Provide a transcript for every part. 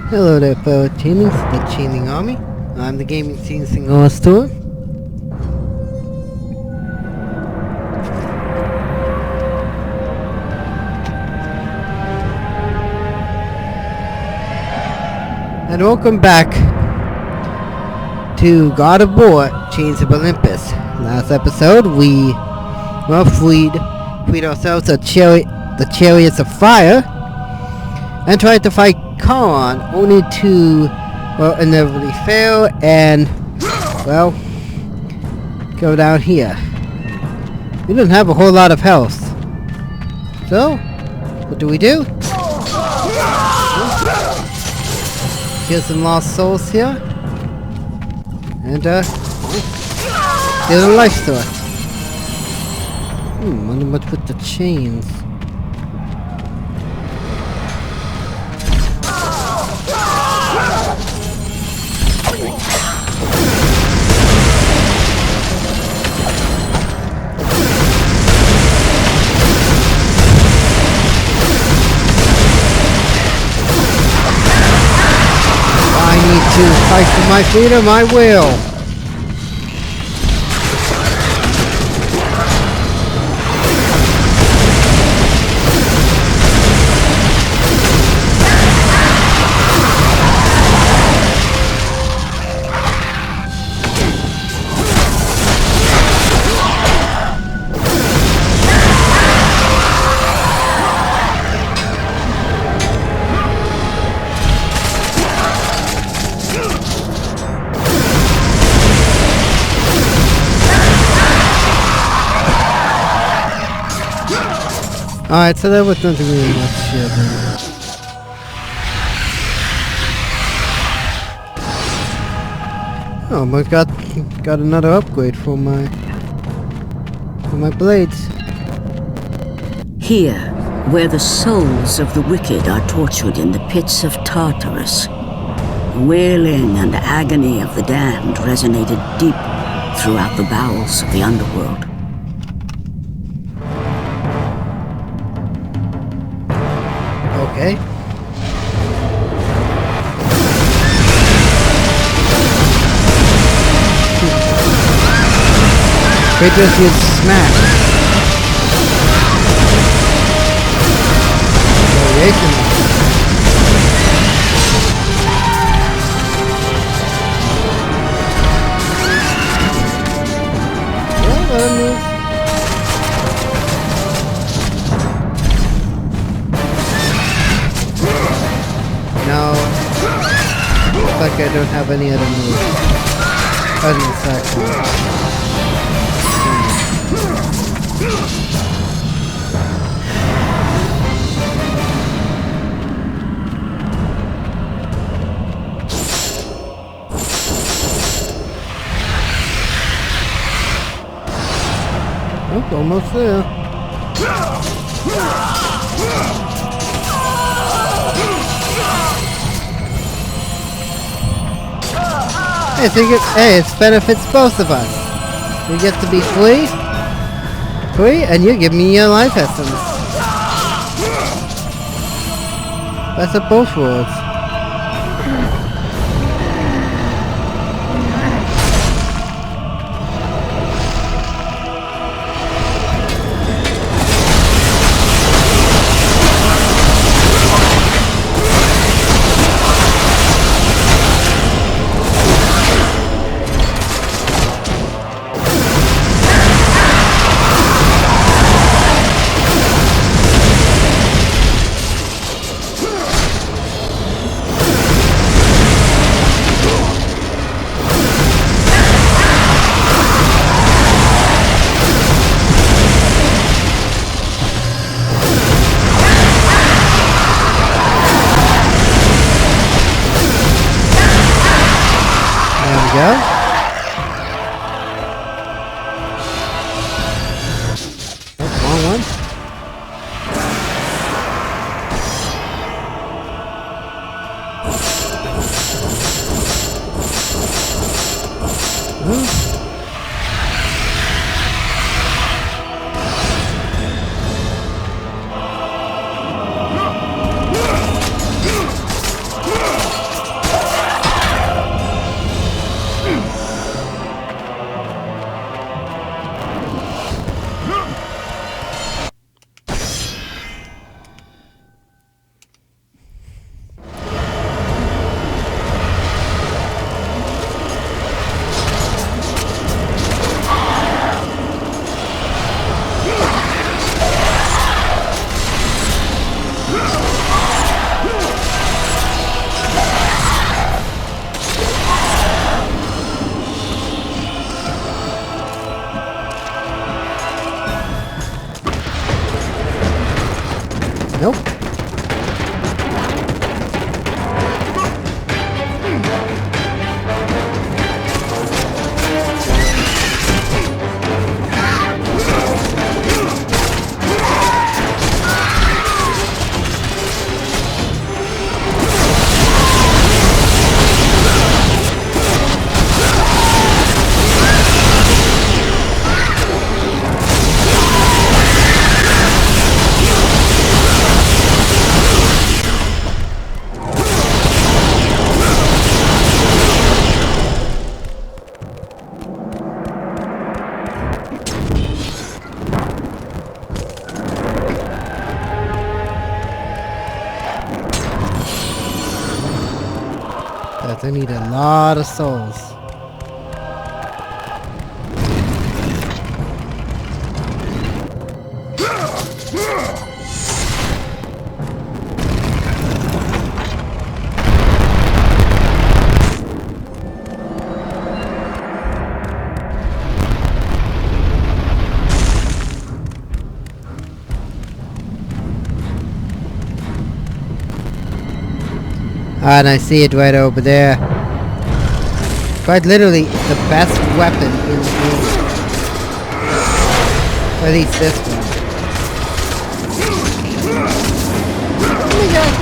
Hello there, fellow Chainings, the Chaining Army. I'm the gaming scene singer store. And welcome back to God of War, Chains of Olympus. Last episode, we freed ourselves the chariots of fire and tried to fight Charon, only to, inevitably fail and, go down here. We don't have a whole lot of health. So, what do? Here's some lost souls here. And, here's a life source. Wonder what's with the chains. I need to fight for my freedom, I will. Alright, so that was nothing really much here then. Oh, but got another upgrade for my blades. Here, where the souls of the wicked are tortured in the pits of Tartarus, wailing and agony of the damned resonated deep throughout the bowels of the underworld. Okay. Kratos is smash. Variation. Well, let him move. No. Looks like I don't have any other moves. Other than sacrifice. Oh, almost there. Hey, it benefits both of us. We get to be free, and you give me your life essence. That's of both worlds. Nope. I need a lot of souls. And I see it right over there. Quite literally the best weapon in the game. Or at least this one. Oh my god!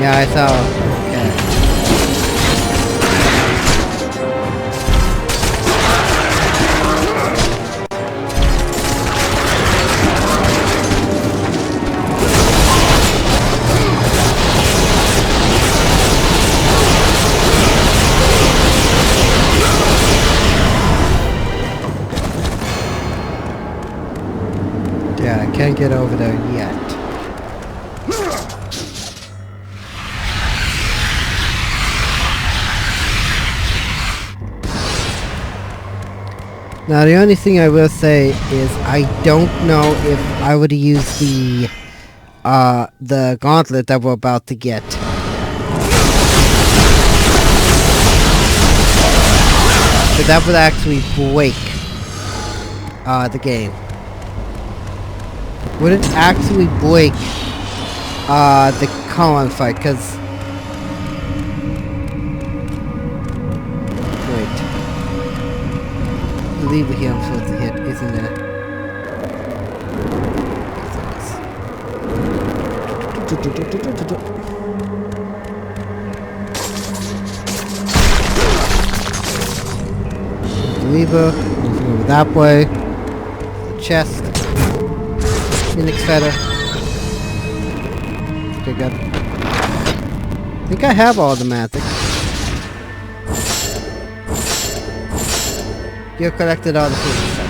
Yeah, I saw. Okay. Yeah, I can't get over there yet. Now the only thing I will say is I don't know if I would use the gauntlet that we're about to get. But that would actually break the game. Would it actually break the column fight? Because lever here I'm supposed to hit, isn't it? Lever, moving over that way. The chest. Phoenix feather. I think I have all the magic. You collected all the Phoenix feathers.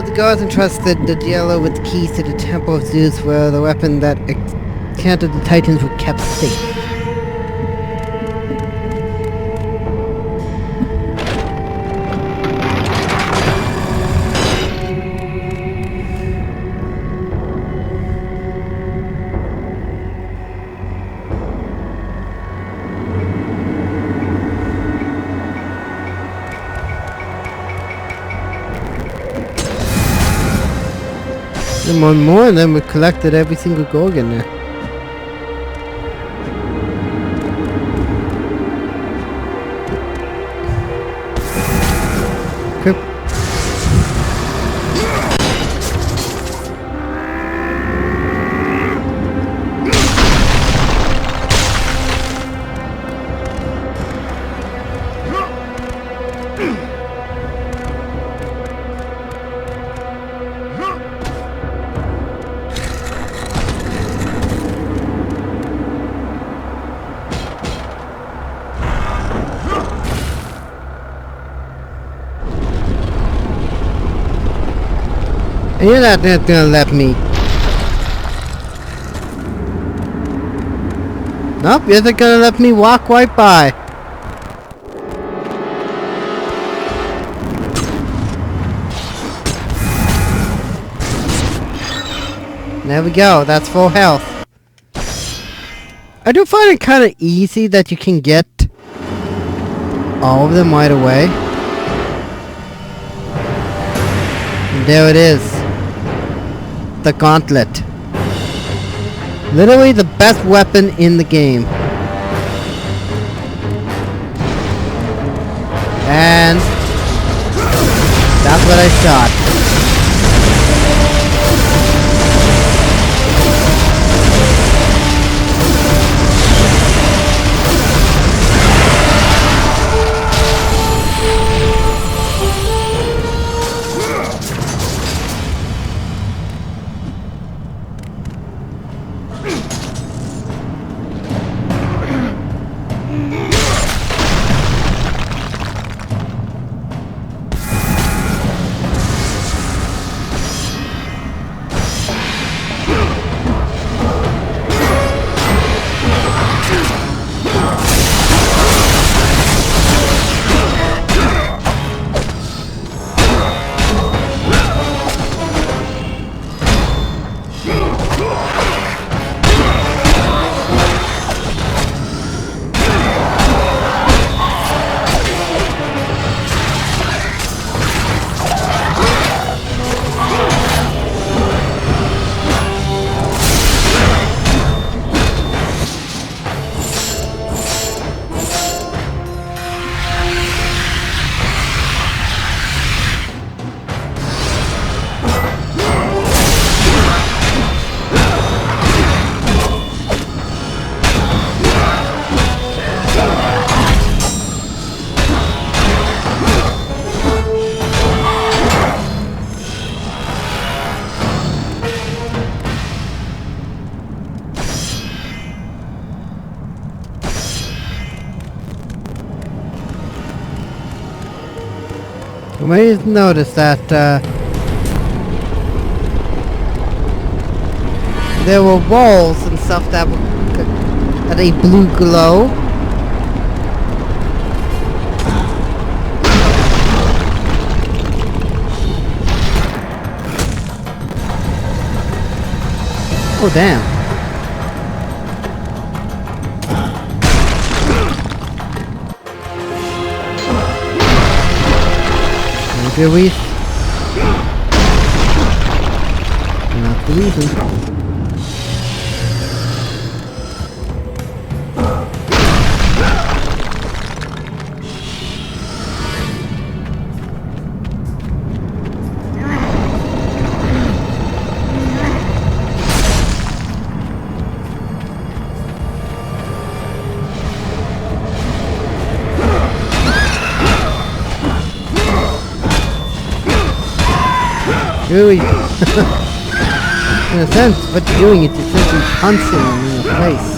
The guards entrusted the jailer with the keys to the Temple of Zeus, where the weapon that enchanted the Titans were kept safe. Some more, and then we collected every single Gorgon there. Okay. And you're not gonna let me. Nope, you're not gonna let me walk right by. There we go, that's full health. I do find it kind of easy that you can get all of them right away. And there it is. The gauntlet. Literally the best weapon in the game. And that's what I shot. You may notice that there were walls and stuff that had a blue glow. Oh damn. Maybe we not the reason. Really? In a sense, what you're doing is you're simply punching them in the face.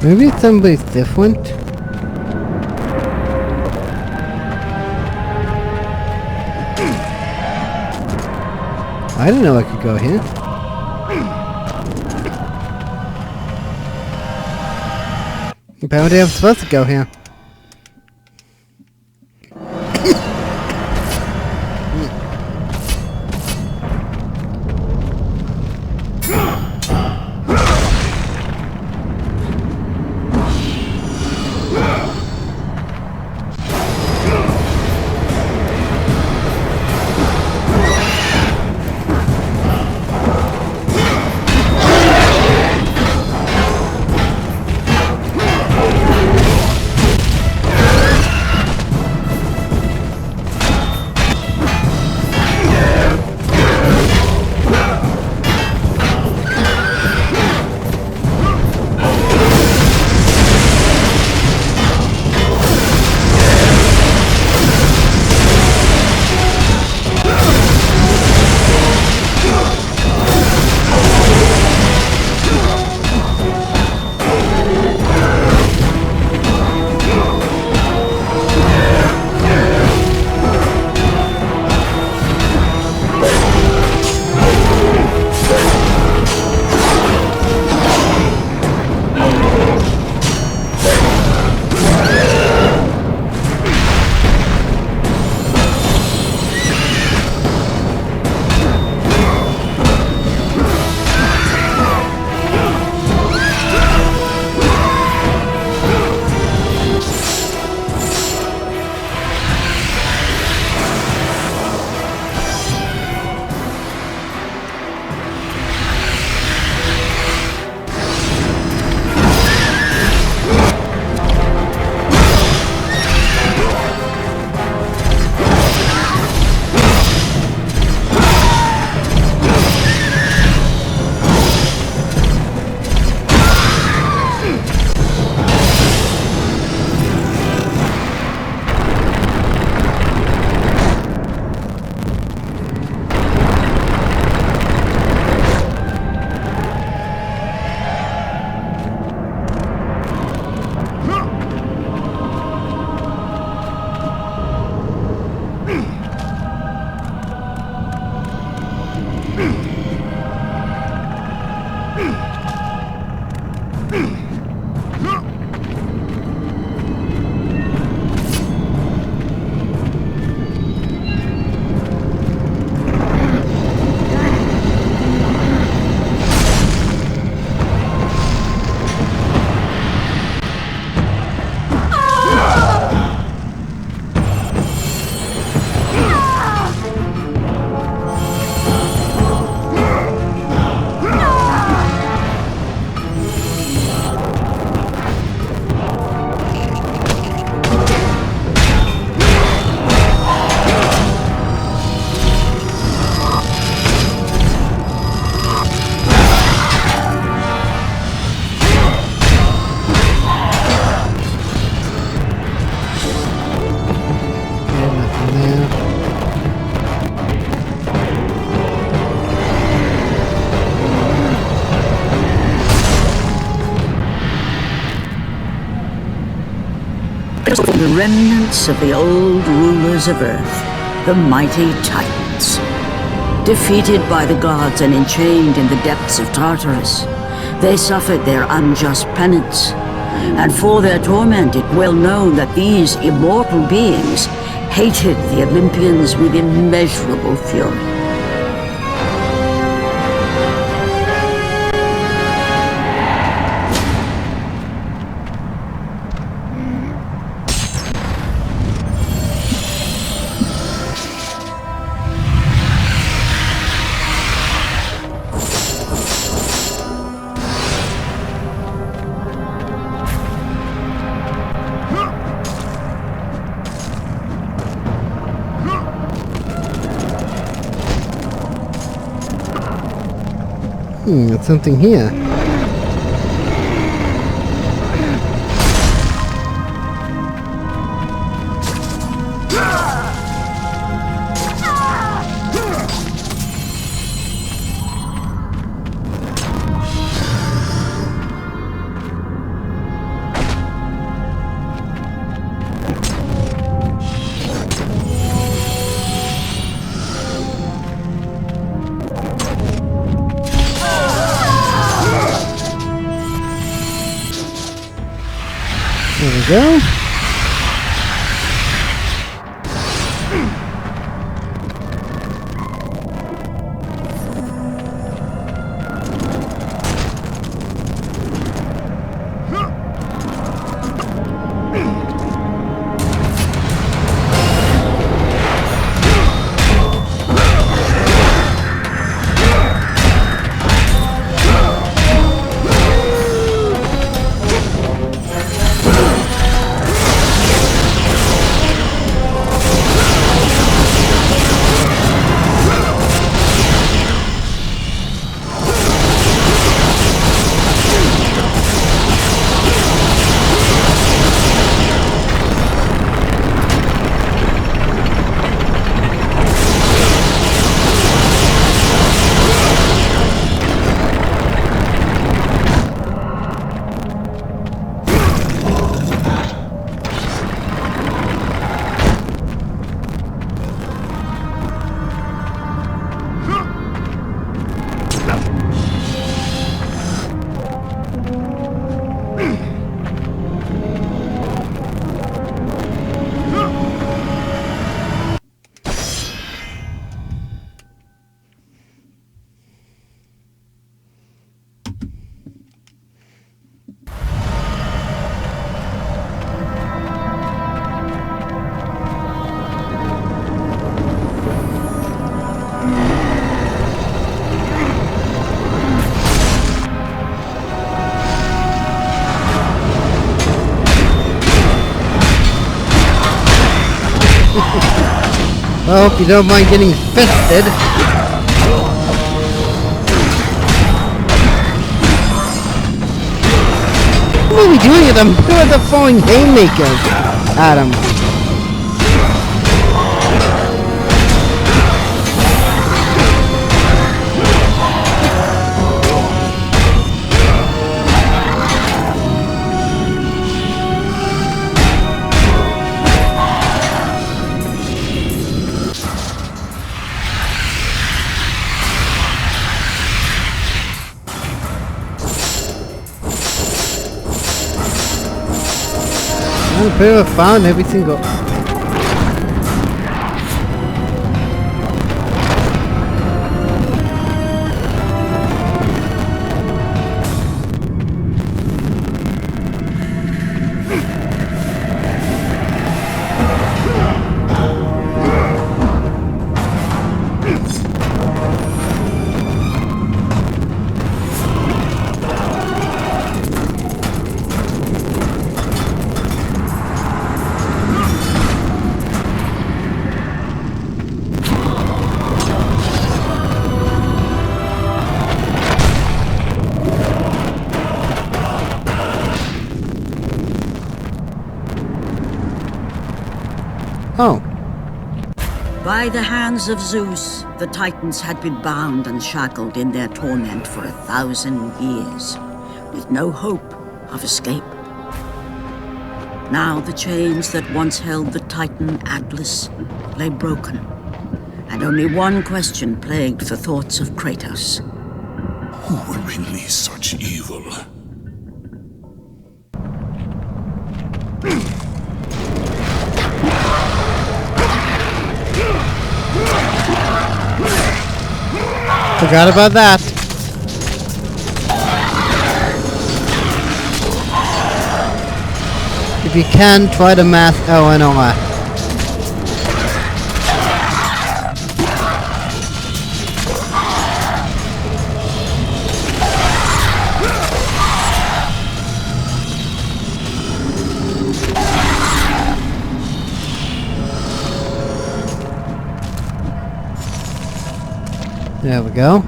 Maybe somebody's different. I didn't know I could go here. Apparently I'm supposed to go here. The remnants of the old rulers of Earth, the mighty Titans. Defeated by the gods and enchained in the depths of Tartarus, they suffered their unjust penance. And for their torment, it well known that these immortal beings hated the Olympians with immeasurable fury. There's something here. go. I hope you don't mind getting fisted. What are we doing with them? Who are the falling haymakers at him? I'm pretty much found every single. Oh. By the hands of Zeus, the Titans had been bound and shackled in their torment for 1,000 years, with no hope of escape. Now the chains that once held the Titan Atlas lay broken, and only one question plagued the thoughts of Kratos. Who would release such evil? Forgot about that. If you can, try to math LNR. There we go.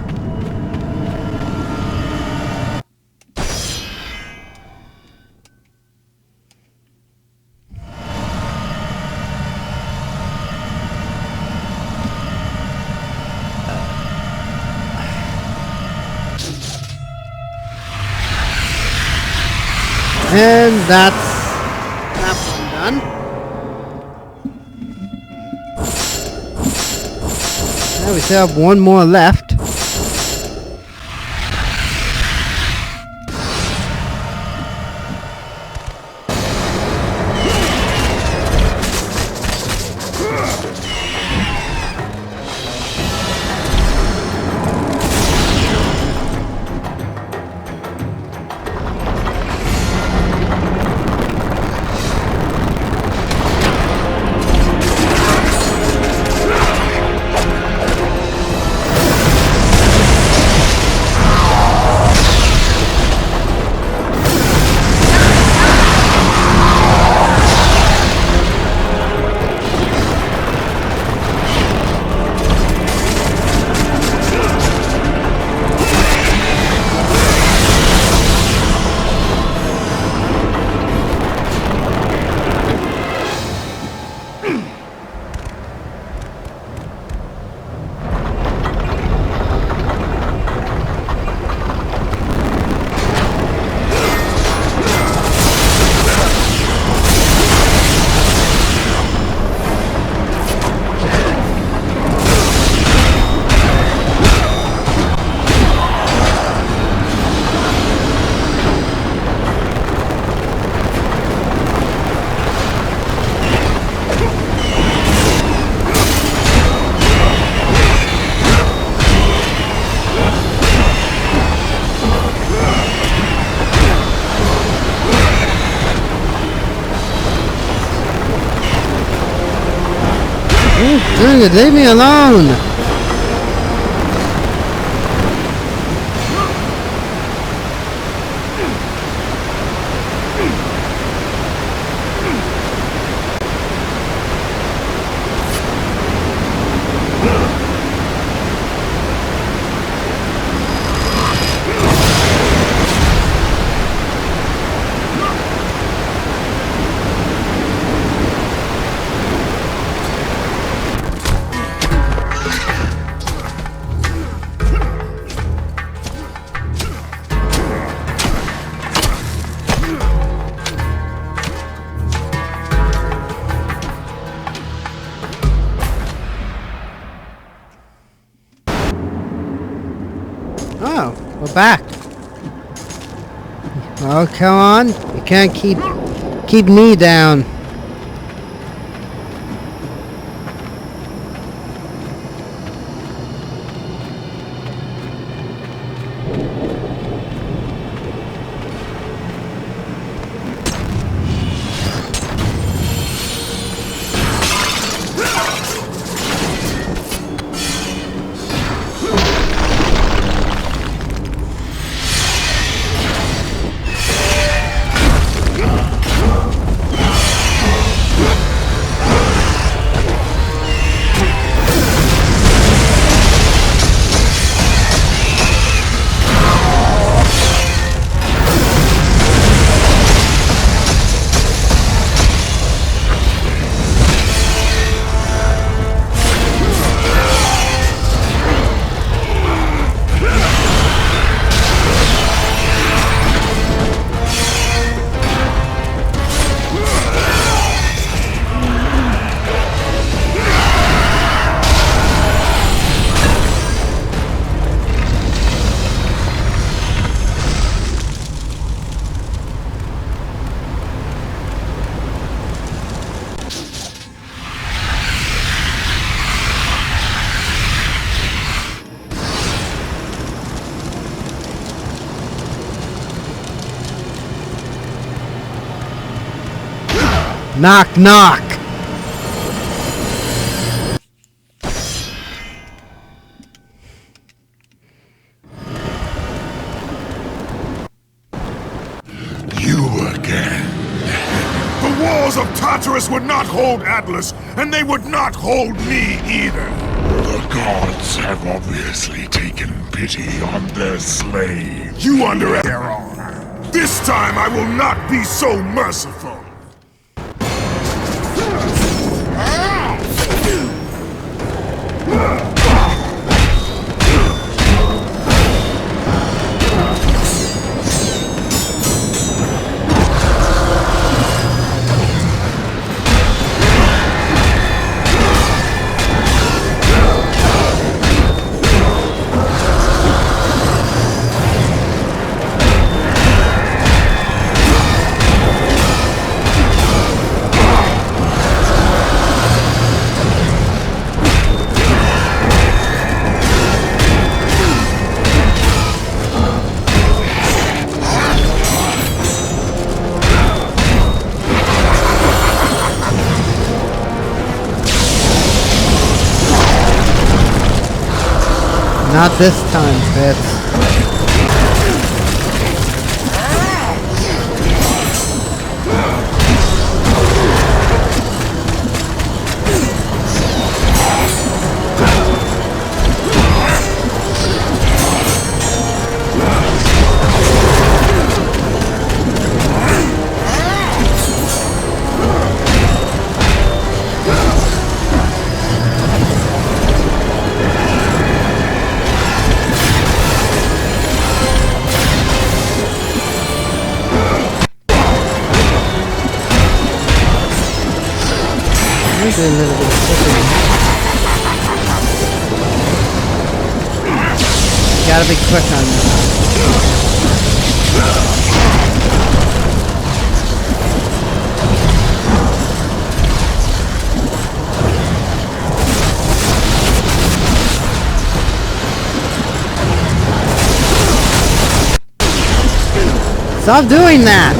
And that's that one done. Now we still have one more left. doing it? Leave me alone! Oh, we're back. Oh, come on. You can't keep me down. Knock, knock! You again. The walls of Tartarus would not hold Atlas, and they would not hold me either. The gods have obviously taken pity on their slave. You underestimate their honor. This time I will not be so merciful. Not this time, Fitz. A little bit of flipping. Gotta be quick on this. Stop doing that!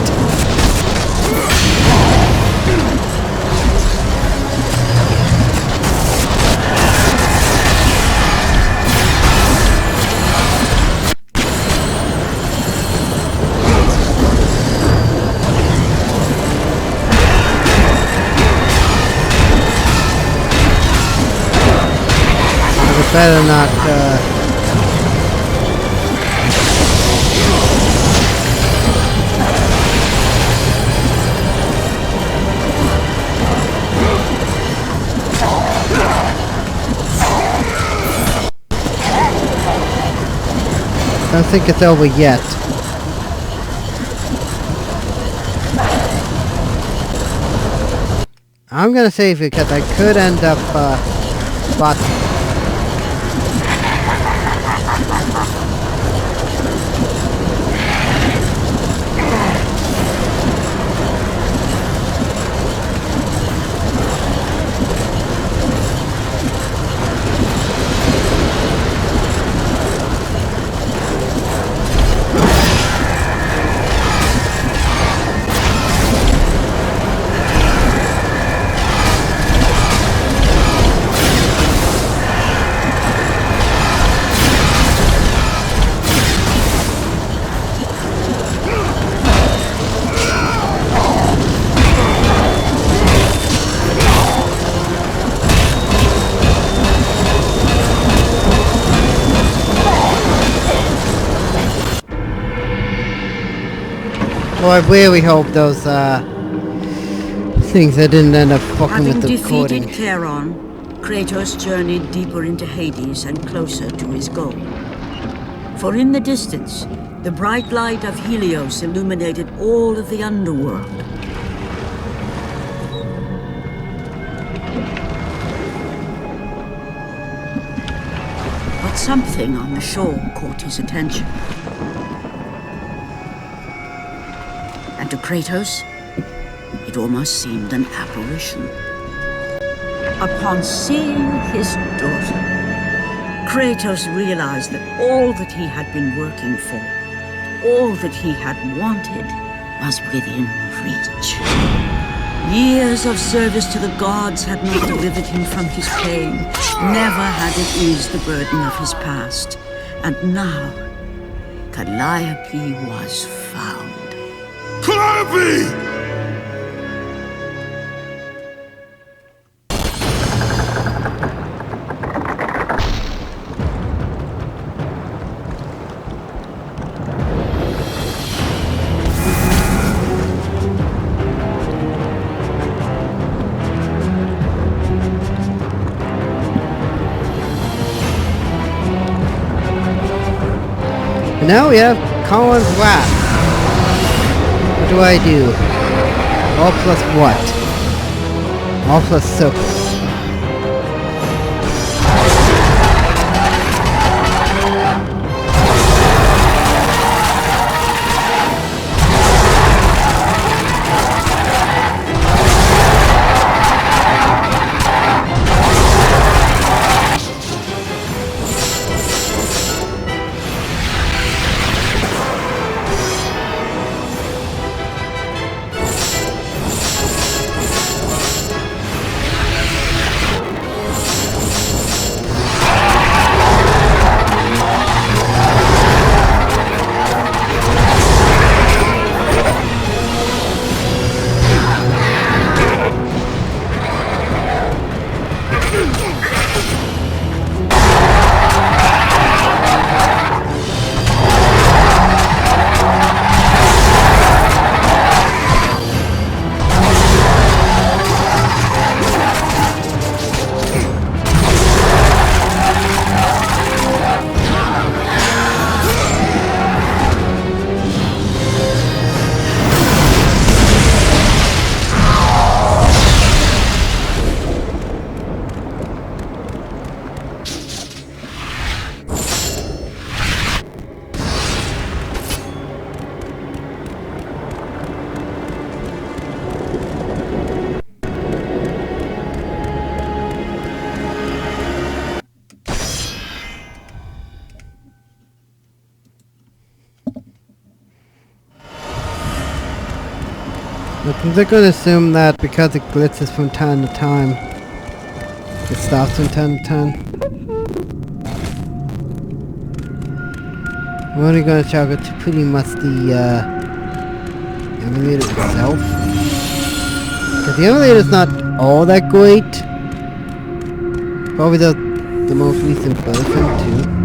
better not, don't think it's over yet. I'm gonna save it because I could end up, boxing. Well, I really hope those, things that didn't end up fucking with the recording. Having defeated Charon, Kratos journeyed deeper into Hades and closer to his goal. For in the distance, the bright light of Helios illuminated all of the underworld. But something on the shore caught his attention. And to Kratos, it almost seemed an apparition. Upon seeing his daughter, Kratos realized that all that he had been working for, all that he had wanted, was within reach. Years of service to the gods had not delivered him from his pain, never had it eased the burden of his past. And now, Calliope was found. Calliope! Now we have Colin's Wrath. What do I do? All plus what? All plus circle. They're going to assume that because it glitzes from time to time, it stops from time to time. We're only going to target pretty much the emulator itself. Because the emulator is not all that great. Probably the the most recent version too.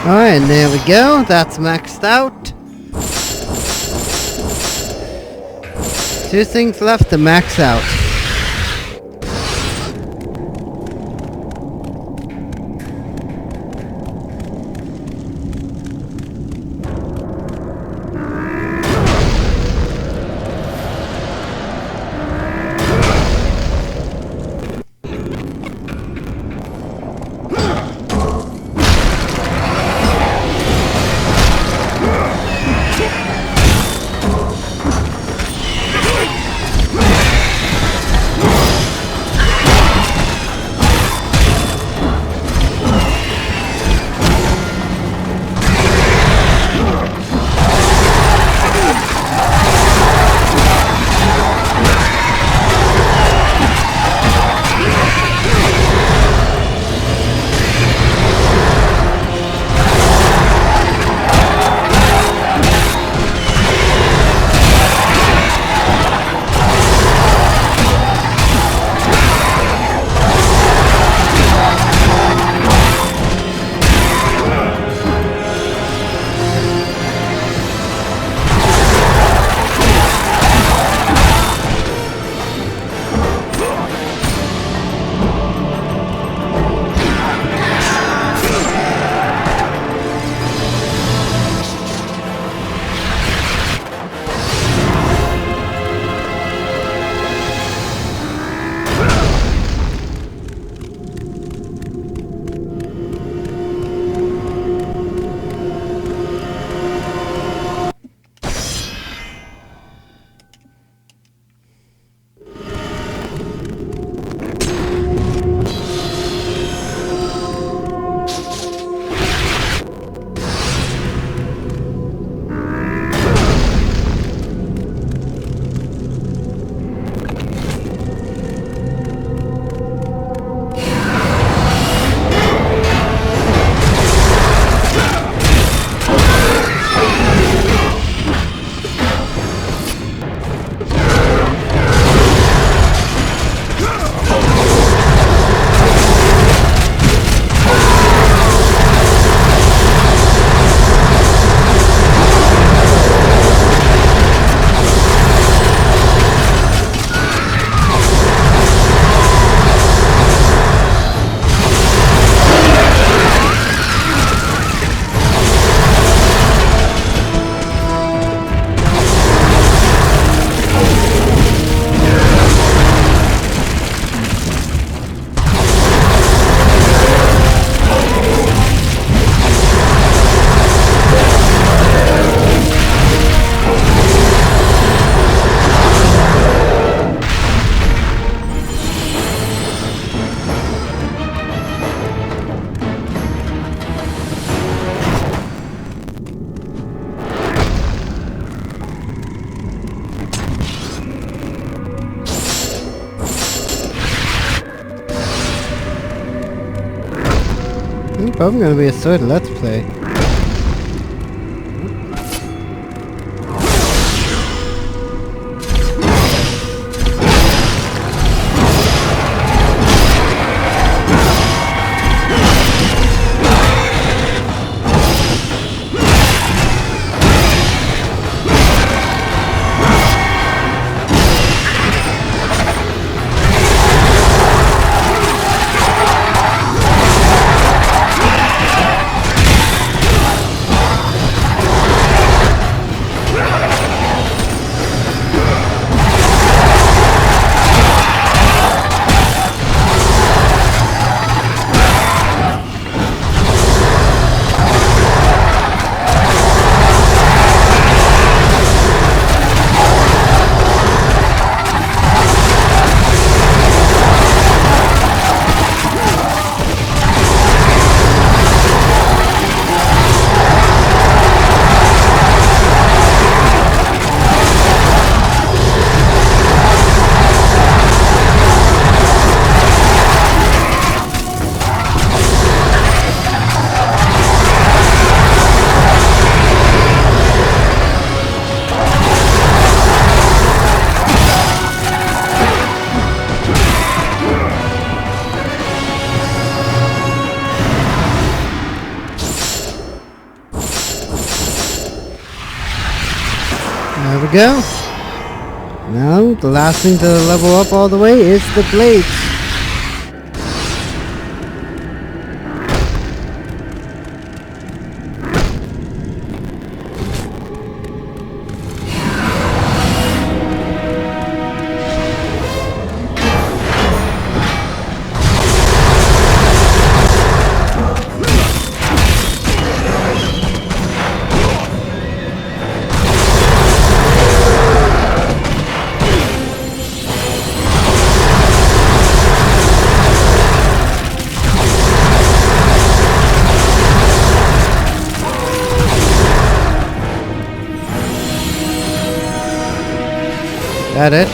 Alright, and there we go. That's maxed out. 2 things left to max out. Probably gonna be a third Let's Play. go. Now, the last thing to level up all the way is the blades. That it?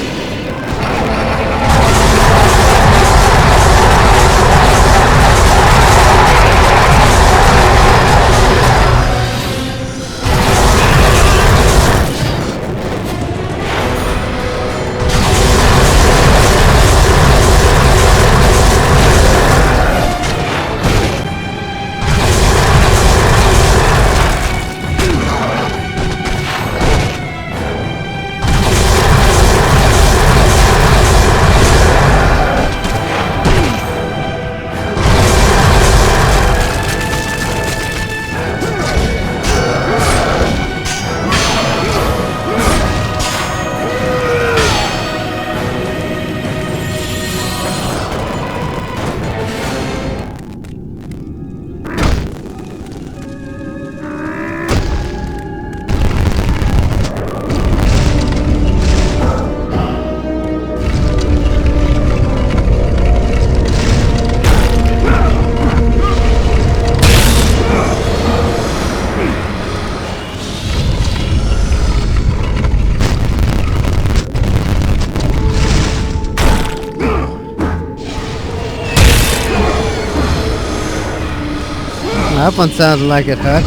That one sounded like it hurt.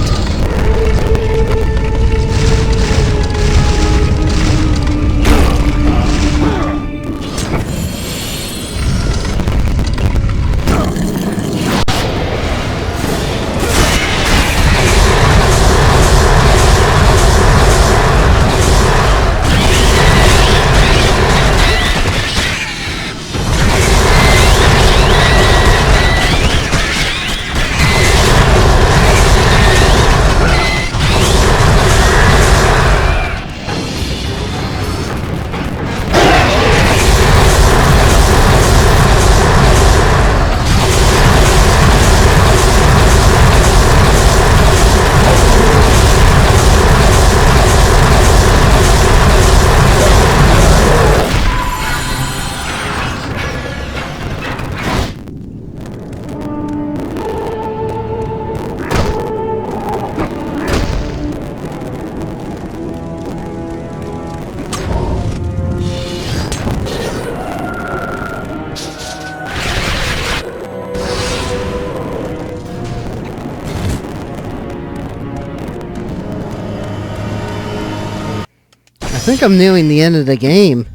I think I'm nearing the end of the game.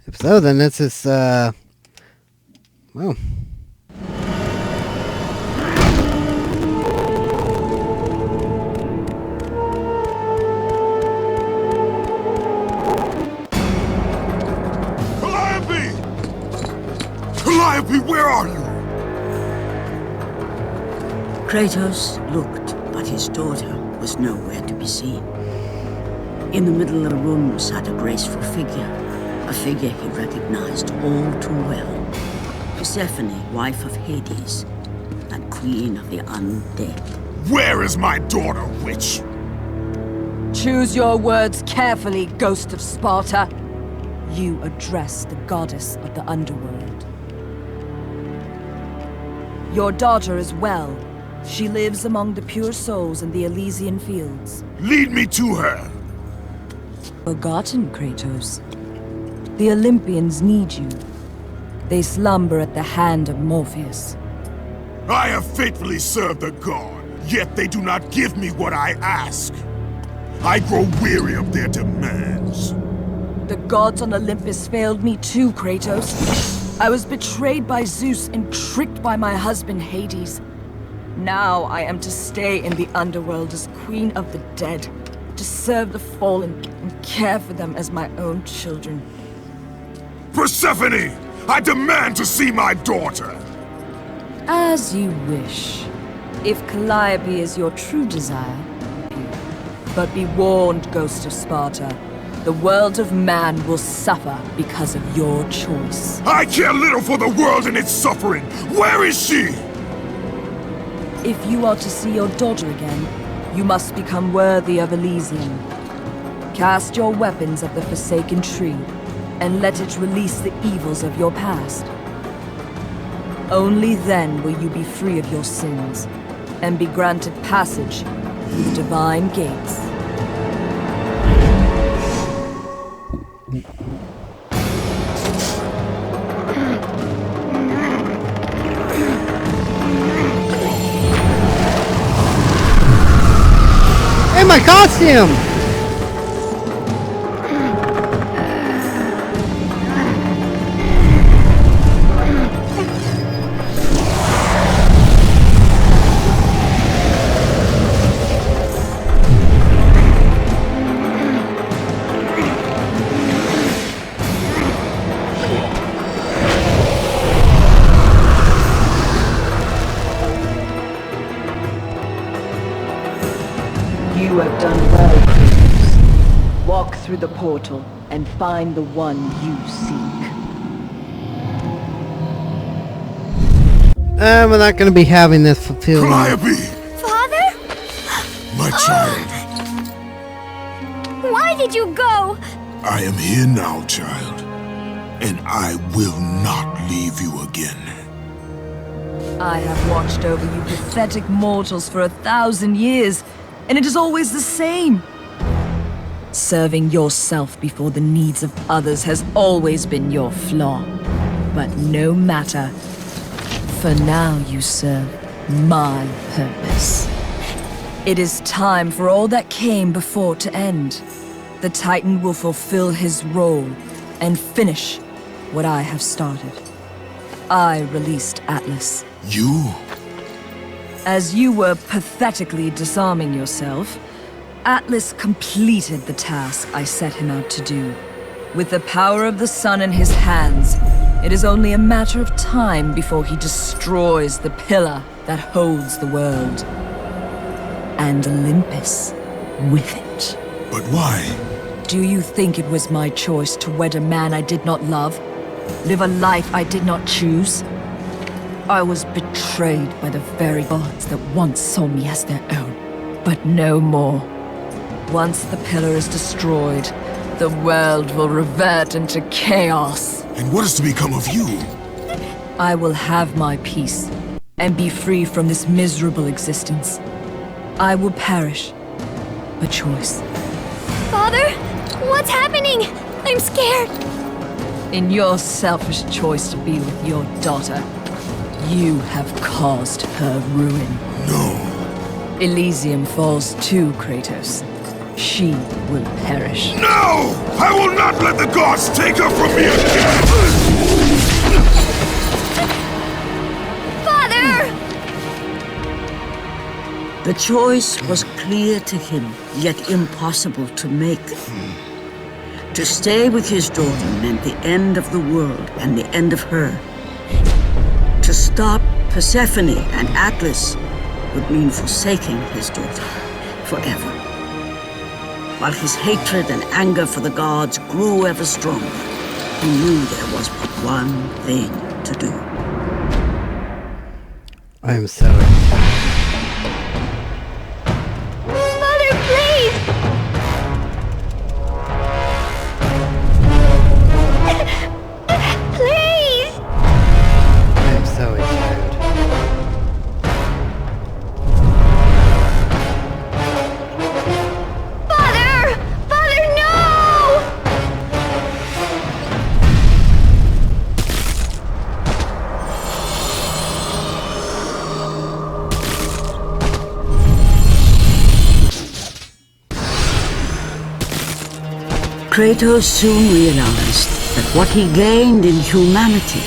If so, then this is, well. Calliope! Calliope, where are you? Kratos looked, but his daughter was nowhere to be seen. In the middle of the room sat a graceful figure, a figure he recognized all too well. Persephone, wife of Hades, and queen of the undead. Where is my daughter, witch? Choose your words carefully, Ghost of Sparta. You address the goddess of the underworld. Your daughter is well. She lives among the pure souls in the Elysian fields. Lead me to her. Forgotten, Kratos. The Olympians need you. They slumber at the hand of Morpheus. I have faithfully served the god, yet they do not give me what I ask. I grow weary of their demands. The gods on Olympus failed me too, Kratos. I was betrayed by Zeus and tricked by my husband Hades. Now I am to stay in the underworld as Queen of the Dead. to serve the fallen and care for them as my own children. Persephone! I demand to see my daughter! As you wish. If Calliope is your true desire. But be warned, Ghost of Sparta. The world of man will suffer because of your choice. I care little for the world and its suffering! Where is she? If you are to see your daughter again, you must become worthy of Elysium. Cast your weapons at the forsaken tree, and let it release the evils of your past. Only then will you be free of your sins, and be granted passage through the divine gates. Hey, my costume! You have done well, Kratos. Walk through the portal and find the one you seek. We're not gonna be having this fulfilled. Calliope! Father? My child, Why did you go? I am here now, child. And I will not leave you again. I have watched over you pathetic mortals for 1,000 years, and it is always the same. Serving yourself before the needs of others has always been your flaw. But no matter. For now you serve my purpose. It is time for all that came before to end. The Titan will fulfill his role and finish what I have started. I released Atlas. You? As you were pathetically disarming yourself, Atlas completed the task I set him out to do. With the power of the sun in his hands, it is only a matter of time before he destroys the pillar that holds the world. And Olympus with it. But why? Do you think it was my choice to wed a man I did not love? Live a life I did not choose? I was betrayed by the very gods that once saw me as their own, but no more. Once the pillar is destroyed, the world will revert into chaos. And what is to become of you? I will have my peace, and be free from this miserable existence. I will perish, but choice. Father? What's happening? I'm scared. In your selfish choice to be with your daughter, you have caused her ruin. No. Elysium falls too, Kratos. She will perish. No! I will not let the gods take her from me again! Father! The choice was clear to him, yet impossible to make. To stay with his daughter meant the end of the world and the end of her. To stop Persephone and Atlas would mean forsaking his daughter forever. While his hatred and anger for the gods grew ever stronger, he knew there was but one thing to do. I am sorry. Father, please! Please! I am sorry, child. Father! Father, no! Kratos soon realized that what he gained in humanity,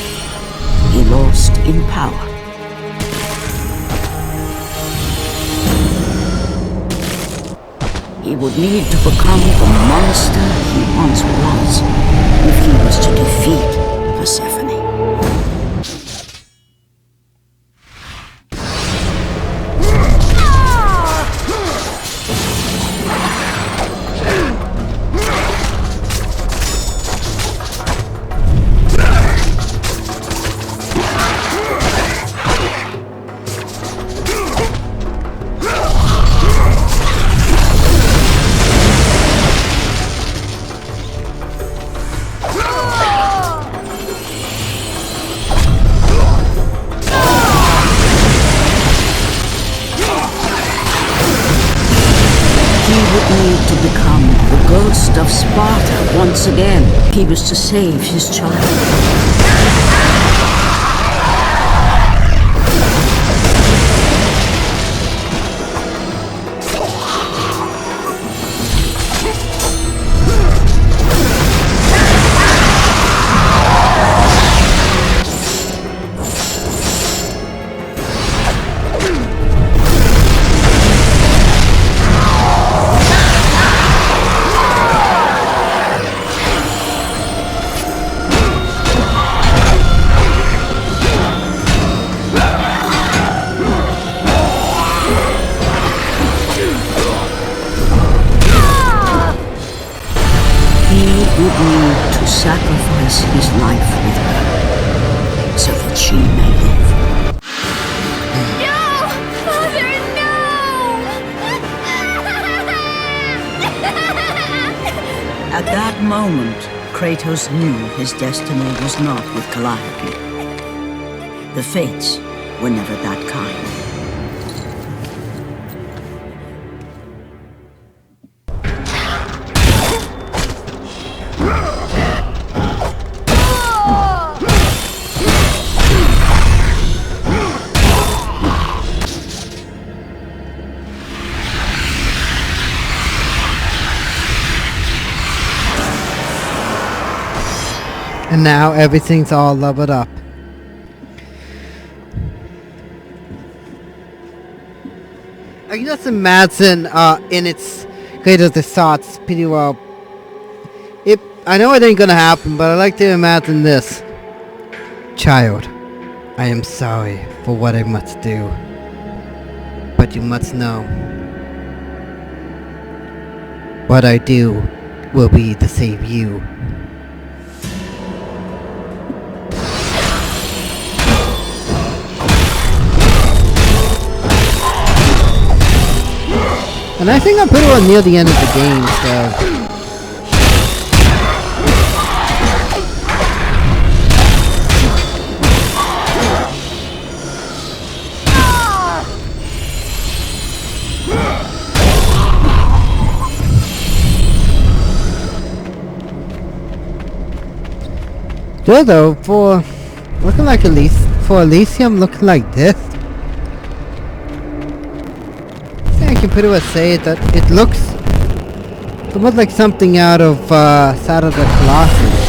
he lost in power. he would need to become the monster he once was if he was to defeat Persephone. Need to become the ghost of Sparta once again. He was to save his child. Would need to sacrifice his life with her so that she may live. No! Father, no! At that moment, Kratos knew his destiny was not with Calliope. The fates were never that kind. And now everything's all leveled up. I can just imagine in its Kratos' thoughts pretty well. I know it ain't gonna happen, but I like to imagine this. Child, I am sorry for what I must do. But you must know, what I do will be to save you. And I think I'm pretty well near the end of the game, so... Good though, for looking like for Elysium looking like this. I can pretty well say that it looks somewhat like something out of Shadow of the Colossus.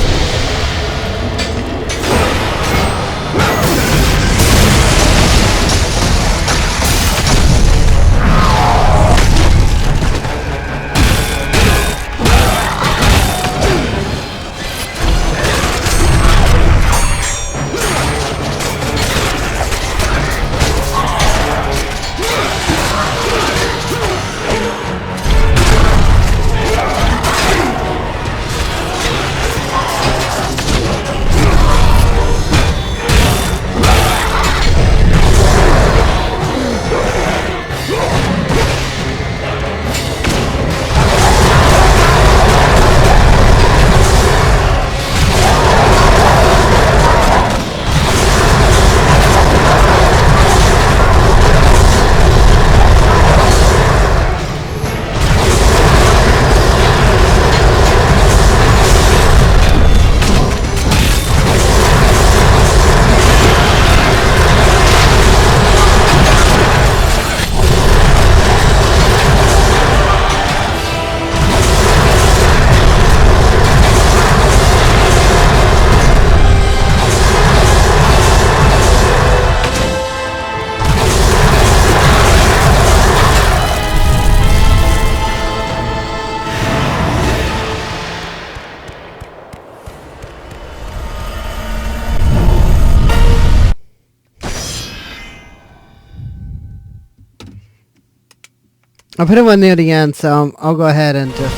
I put it one near the end, so I'll go ahead and just...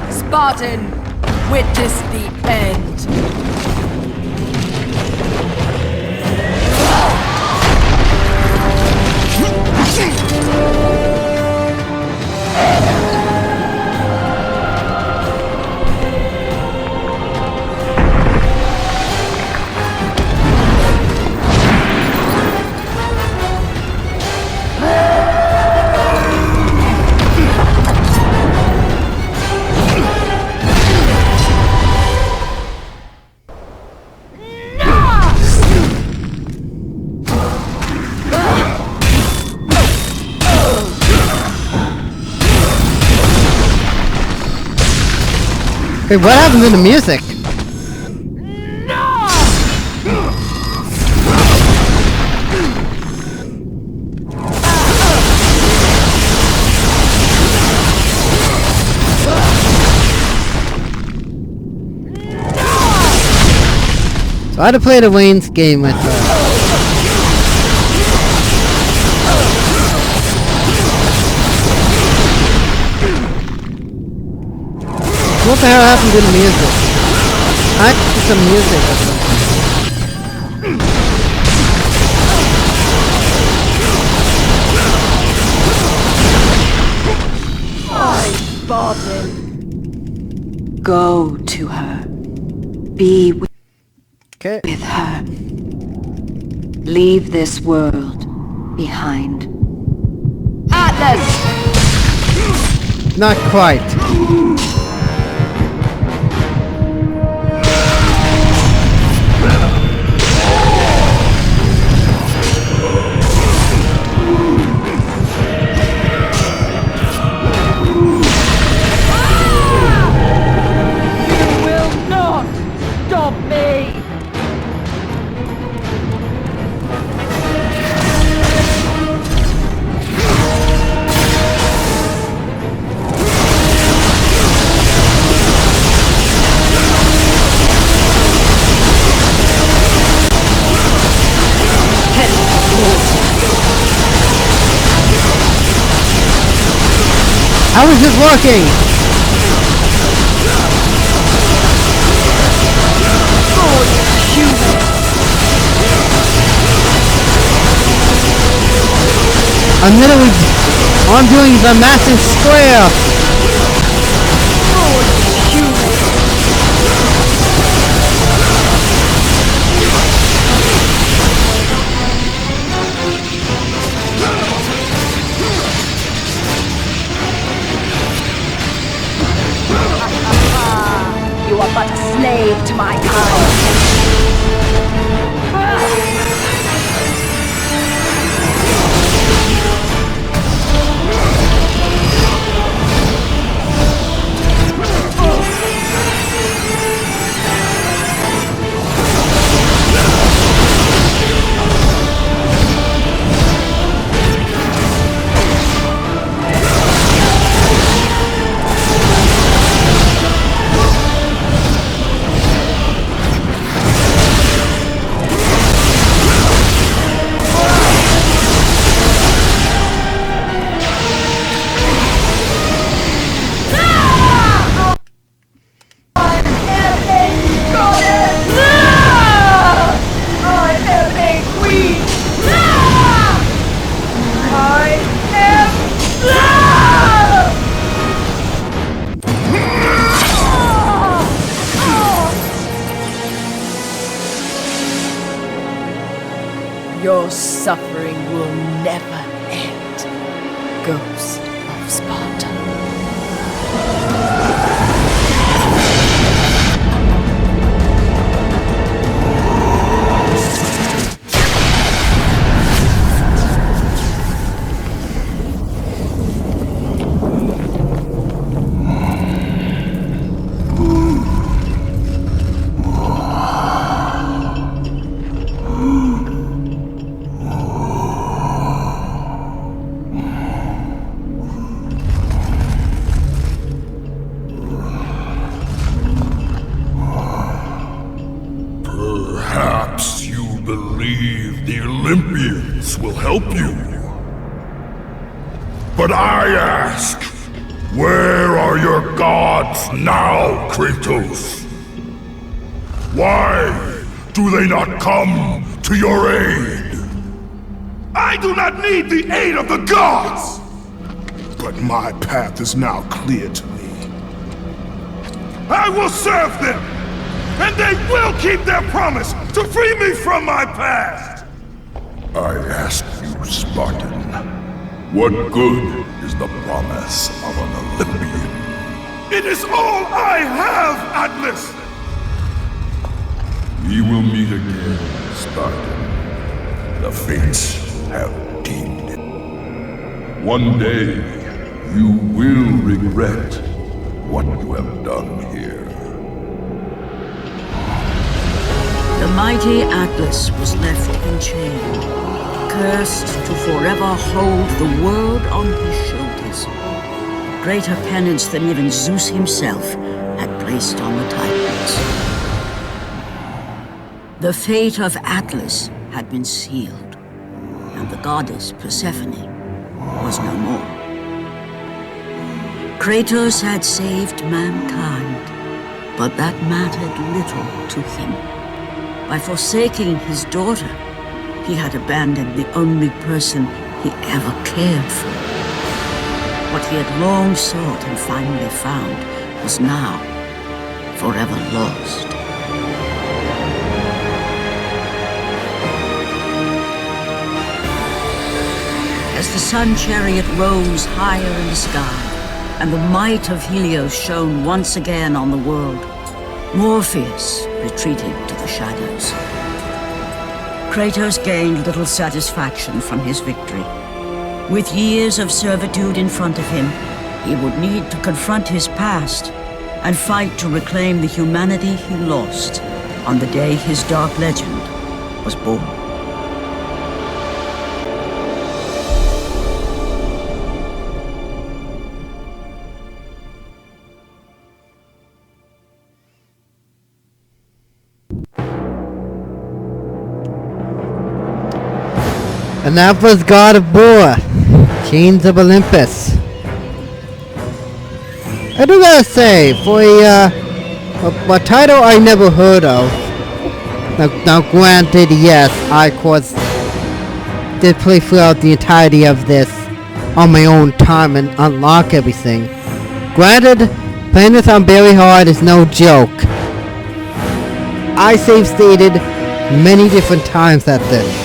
Spartan, witness the end. Wait, what happened to the music? So I had to play the Wayne's game with What the hell happened to the music? I need some music or something. Go to her. Be with Okay. her. Leave this world behind. Atlas! Not quite. How is this working? I'm literally, all I'm doing is a massive square. You are but a slave to my kind. Your suffering will never end, Ghost of Sparta. will help you. But I ask, where are your gods now, Kratos? Why do they not come to your aid? I do not need the aid of the gods! But my path is now clear to me. I will serve them, and they will keep their promise to free me from my past! I ask you, Spartan, what good is the promise of an Olympian? It is all I have, Atlas! We will meet again, Spartan. The fates have deemed it. One day, you will regret what you have done here. The mighty Atlas was left enchained, cursed to forever hold the world on his shoulders. Greater penance than even Zeus himself had placed on the Titans. The fate of Atlas had been sealed, and the goddess Persephone was no more. Kratos had saved mankind, but that mattered little to him. By forsaking his daughter, he had abandoned the only person he ever cared for. What he had long sought and finally found was now forever lost. As the sun chariot rose higher in the sky, and the might of Helios shone once again on the world, Morpheus retreated to the shadows. Kratos gained little satisfaction from his victory. With years of servitude in front of him, he would need to confront his past and fight to reclaim the humanity he lost on the day his dark legend was born. And that was God of War, Chains of Olympus. I do gotta say, for a title I never heard of. Now granted, yes, I of course did play throughout the entirety of this on my own time and unlock everything. Granted, playing this on very hard is no joke. I save stated many different times at this.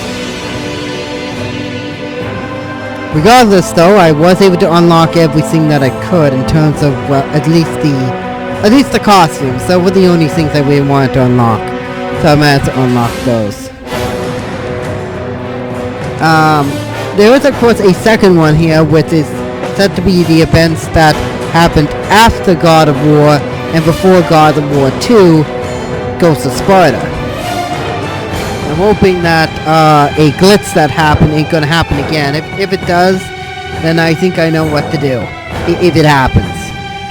Regardless, though, I was able to unlock everything that I could in terms of at least the costumes. Those were the only things I really wanted to unlock, so I managed to unlock those. There is, of course, a second one here, which is said to be the events that happened after God of War and before God of War 2, Ghost of Sparta. I'm hoping that a glitch that happened ain't gonna happen again. If it does, then I think I know what to do. If it happens,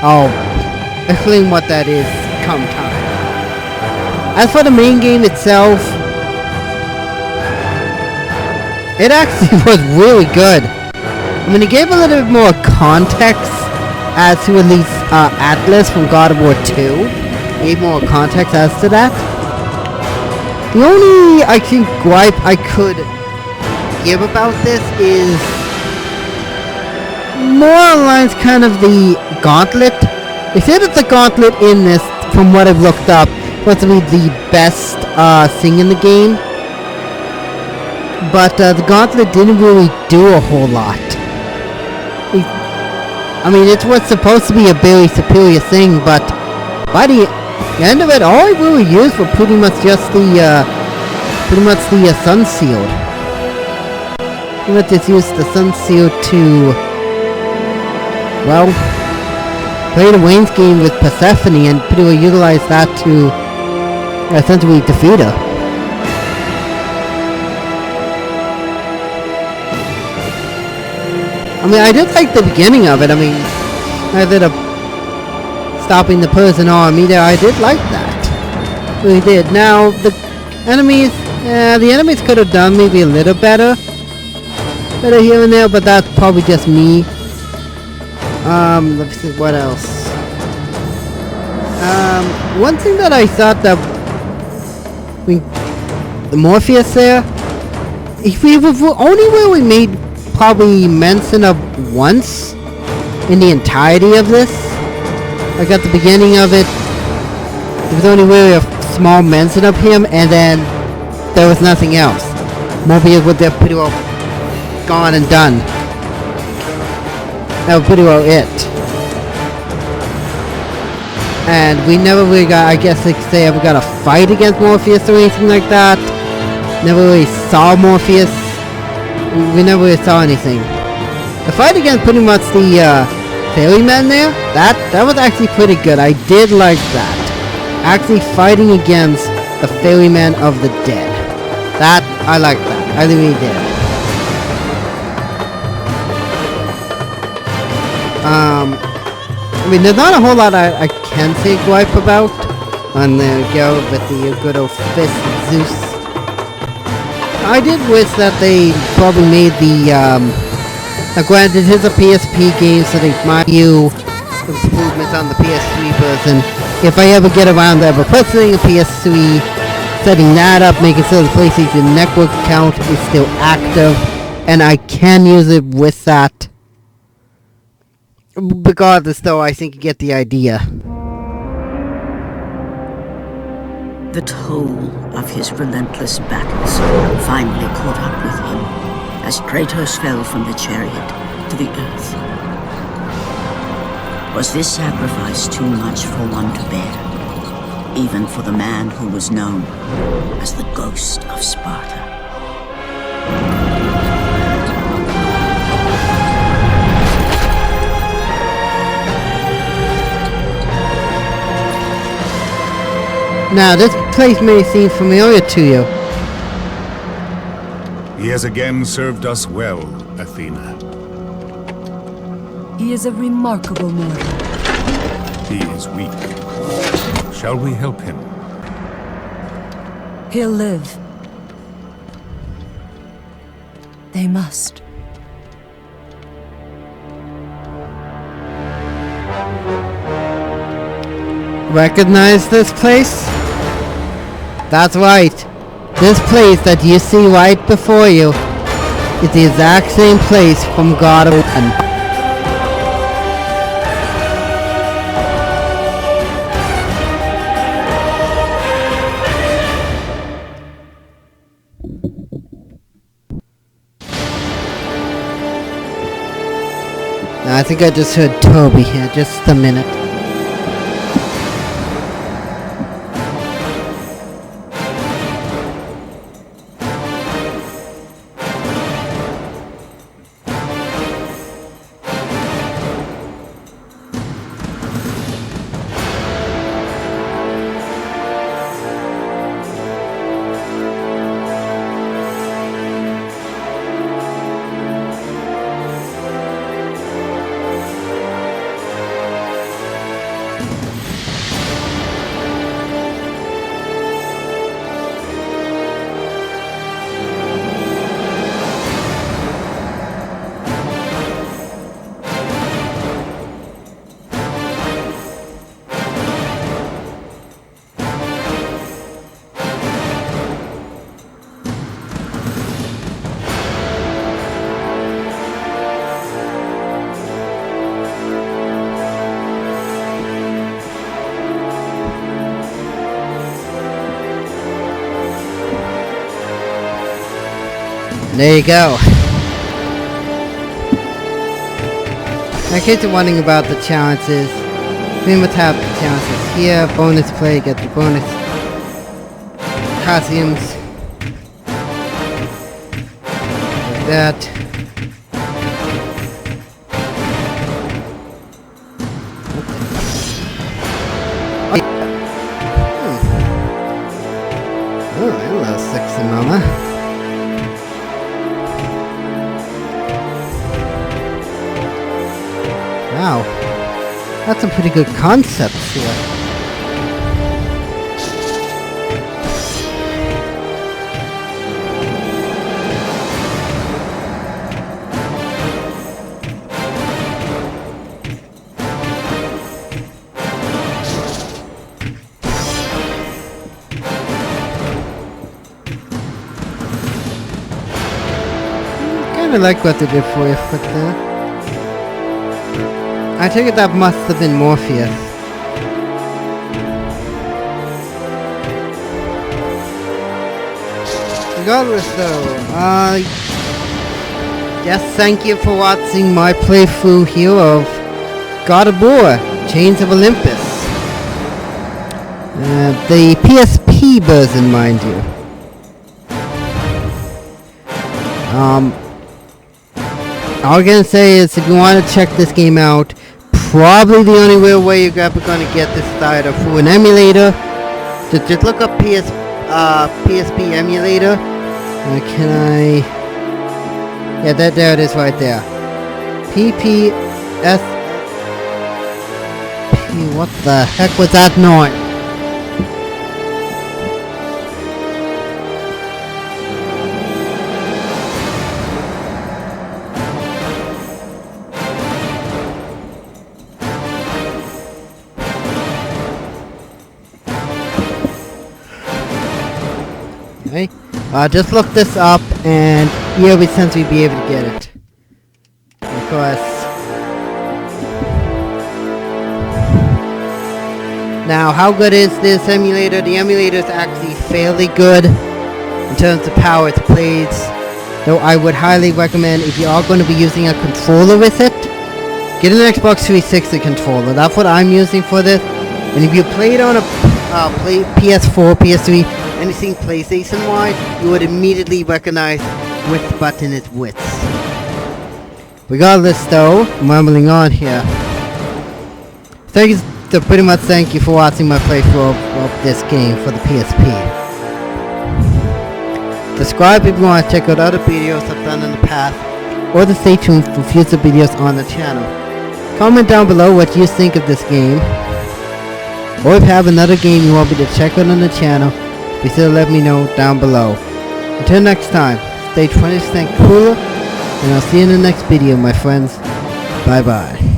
I'll explain what that is come time. As for the main game itself, it actually was really good. I mean, it gave a little bit more context as to at least Atlas from God of War 2. It gave more context as to that. The only, I think, gripe I could give about this is more or less kind of the gauntlet. They say that the gauntlet in this, from what I've looked up, was to be the best thing in the game. But the gauntlet didn't really do a whole lot. I mean, it was supposed to be a very superior thing, but by the end of it, all I really used were pretty much just the Sun Shield. Pretty much just used the Sun Shield to, well, play the Wayne's game with Persephone and pretty well utilize that to essentially defeat her. I mean, I did like the beginning of it. I mean, I did stopping the Persian army there. I did like that. Really did. Now, the enemies could have done maybe a little better. better here and there, but that's probably just me. Let's see what else. One thing that I thought that the Morpheus there, if we were only really made probably mention of once in the entirety of this. Like at the beginning of it, there was only really a small mention of him, and then there was nothing else. Morpheus was there pretty well gone and done. That was pretty well it. And we never really got, I guess they could say, ever got a fight against Morpheus or anything like that. Never really saw Morpheus. We never really saw anything. The fight against pretty much the Ferryman there, that was actually pretty good. I did like that. Actually fighting against the Ferryman of the dead. That, I like that. I really did. I mean, there's not a whole lot I can say gripe about. And there we go with the good old fist Zeus. I did wish that they probably made the, now granted, it's a PSP game, so they might do improvements on the PS3 version. If I ever get around to ever purchasing a PS3, setting that up, making sure the PlayStation Network account is still active, and I can use it with that. Regardless, though, I think you get the idea. The toll of his relentless battles finally caught up with him as Kratos fell from the chariot to the earth. Was this sacrifice too much for one to bear, even for the man who was known as the Ghost of Sparta? Now, this place may seem familiar to you. He has again served us well, Athena. He is a remarkable mortal. He is weak. Shall we help him? He'll live. They must. Recognize this place? That's right. This place that you see right before you is the exact same place from God of War. Now, I think I just heard Toby here, just a minute. There you go. In case you're wondering about the challenges, we must have the challenges here. Bonus play, get the bonus costumes. Like that. Oh, hello, sexy mama. Wow, that's some pretty good concepts here. kinda like what they did for you, but I take it that must have been Morpheus. Regardless though, yes, thank you for watching my playthrough here of God of War, Chains of Olympus. The PSP version, mind you. All I'm gonna say is if you want to check this game out, probably the only real way you're ever gonna get this is either through an emulator. Just look up PSP emulator. Can I? Yeah, there it is right there. PPS. What the heck was that noise? Okay. Just look this up and here we sense we'd be able to get it. Because now how good is this emulator? The emulator is actually fairly good in terms of power it plays. Though I would highly recommend if you are going to be using a controller with it, get an Xbox 360 controller. That's what I'm using for this. And if you play it on a PS4, PS3, anything PlayStation-wise, you would immediately recognize which button is which. Regardless though, I'm rambling on here. Thank you for watching my playthrough of this game for the PSP. Subscribe if you want to check out other videos I've done in the past, or to stay tuned for future videos on the channel. Comment down below what you think of this game, or if you have another game you want me to check out on the channel, be sure to let me know down below. Until next time, stay 20% cooler, and I'll see you in the next video, my friends. Bye bye.